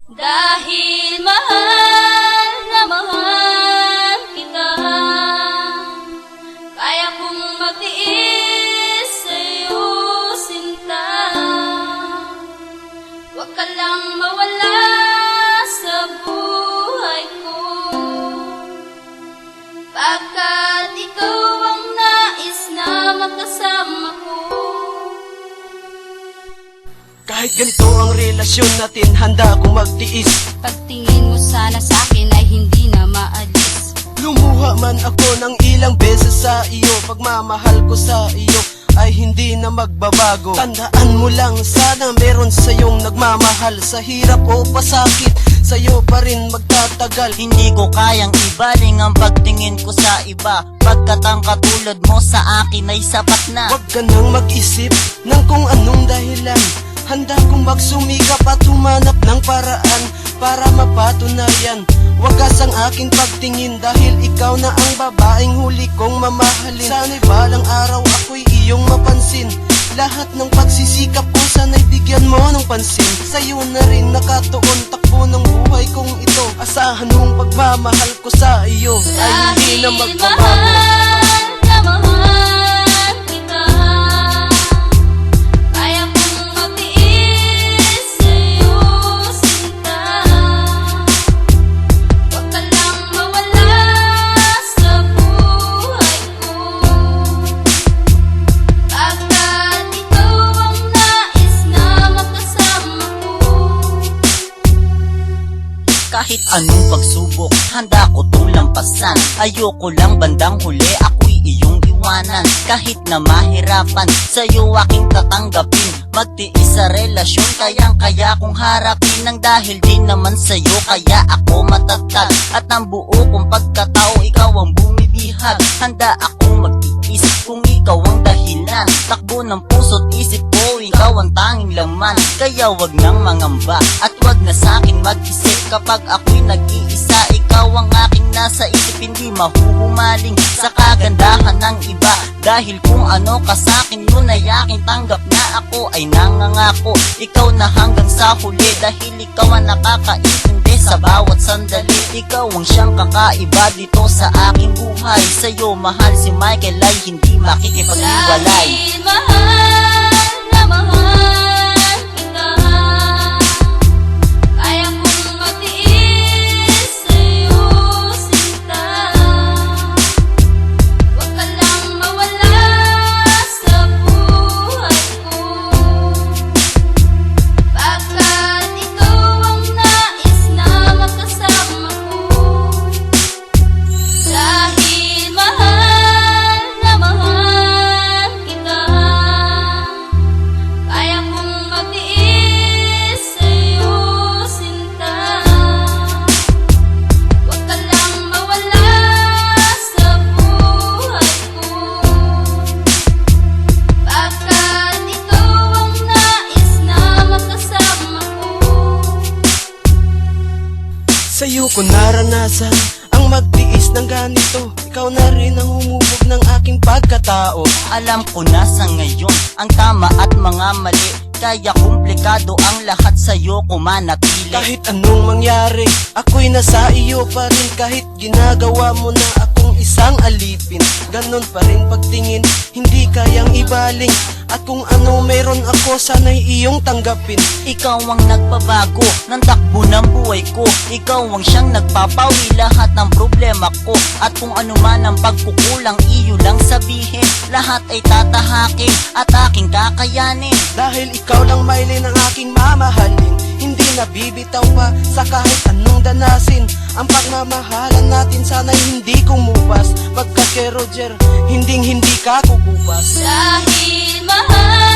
Dahil mahal na mahal kita, kaya kong magtiis sa'yo, sinta. Huwag ka lang mawala sa buhay ko, pagkat ikaw ang nais na makasama ko. Kahit ganito ang relasyon natin, handa akong magtiis. Pagtingin mo sana sa'kin ay hindi na maalis. Lumuha man ako ng ilang beses sa iyo, pagmamahal ko sa iyo ay hindi na magbabago. Tandaan mo lang, sana meron sa'yong nagmamahal. Sa hirap o pasakit, sa'yo pa rin magtatagal. Hindi ko kayang ibaling ang pagtingin ko sa iba, pagkat ang katulad mo sa akin ay sapat na. Huwag ka nang mag-isip ng kung anong dahilan. Handa kong magsumikap at humanap ng paraan para mapatunayan wagas ang aking pagtingin, dahil ikaw na ang babaeng huli kong mamahalin. Sana'y balang araw ako'y iyong mapansin. Lahat ng pagsisikap ko sana'y bigyan mo ng pansin. Sa'yo na rin nakatuon takbo ng buhay kong ito. Asahan mong pagmamahal ko sa iyo ay hindi na magbabago. Mahal na mahal kita, kaya kong magtiis sa'yo, sinta. Huwag ka lang mawala sa buhay ko, pagkat ikaw ang nais na makasama ko. Kahit anong pagsubok, handa ko tong lampasan. Ayoko lang bandang huli ako'y iyong iwanan. Kahit na mahirapan, sa'yo aking tatanggapin. Magtiis sa relasyon, kayang-kaya kong harapin. Nang dahil din naman sa'yo, kaya ako matatag. At ang buo kong pagkatao, ikaw ang bumibihag. Handa akong magtiis kung ikaw ang dahilan. Takbo ng puso't isip ko, ikaw ang tanging laman. Kaya wag nang mangamba at wag na sa'kin mag-isip. Kapag ako'y nag-iisa, ikaw ang aking nasa isip. Hindi mahuhumaling sa kagandahan ng iba, dahil kung ano ka sa'kin, yun ay aking tanggap na. Ako ay nangangako, ikaw na hanggang sa huli, dahil ikaw ang nakakaintindi sa bawat sandali. Ikaw ang siyang kakaiba dito sa aking buhay. Sa'yo mahal si Michael ay hindi makikipag-iwalay. Dahil mahal na mahal kita, kaya kong magtiis sa'yo, sinta. Huwag ka lang mawala sa buhay ko, pagkat ikaw ang nais na makasama ko. Dahil mahal na mahal kita, kaya kong magtiis sa'yo, sinta. Huwag ka lang mawala sa buhay ko, pagkat ikaw ang nais na makasama ko. Sa'yo ko naranasan ang magtiis ng ganito. Ikaw na rin ang humubog ng aking pagkatao. Alam ko na sa ngayon ang tama at mga mali, kaya komplikado ang lahat sa'yo ko manatili. Kahit anong mangyari, ako'y nasa iyo pa rin. Kahit ginagawa mo na akong isang alipin, ganon pa rin pagtingin, hindi kayang ibaling. At kung ano meron ako, sana'y iyong tanggapin. Ikaw ang nagpabago ng takbo ng buhay ko. Ikaw ang siyang nagpapawi lahat ng problema ko. At kung ano man ang pagkukulang, iyo lang sabihin. Lahat ay tatahakin at aking kakayanin. Dahil ikaw lang mailin ang aking mamahalin, hindi nabibitaw pa sa kahit anong danasin. Ang pagmamahalan natin sana'y hindi kumupas, pagkat kay Roger, hindi ka kukupas. Dahil mahal